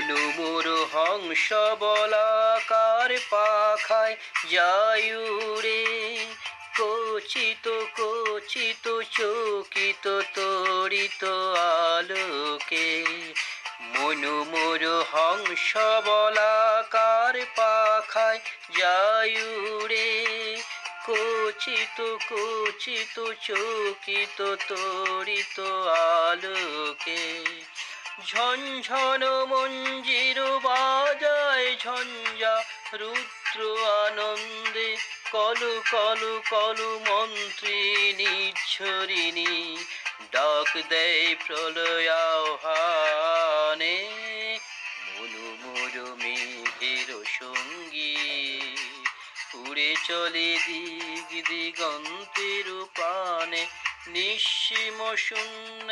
মনুমুর হংস বলাকার পাখায় যায় উড়ে, কচিত কচিত চকিত তড়িত আলোকে। মনুমুর হংস বলাকার পাখায় যায় উড়ে, কচিত কচিত চকিত তড়িত আলোকে। ঝনঝন মঞ্জির বাজায় ঝঞ্ঝা রুদ্র আনন্দে, কলু কলু কলু মন্ত্রী নিঝরিণী ডাক দেয় প্রলয় আহ্বানে। মনুমুর মেঘের সঙ্গী উড়ে চলে দিগ দিগন্তের পানে, নিঃসীম শূন্য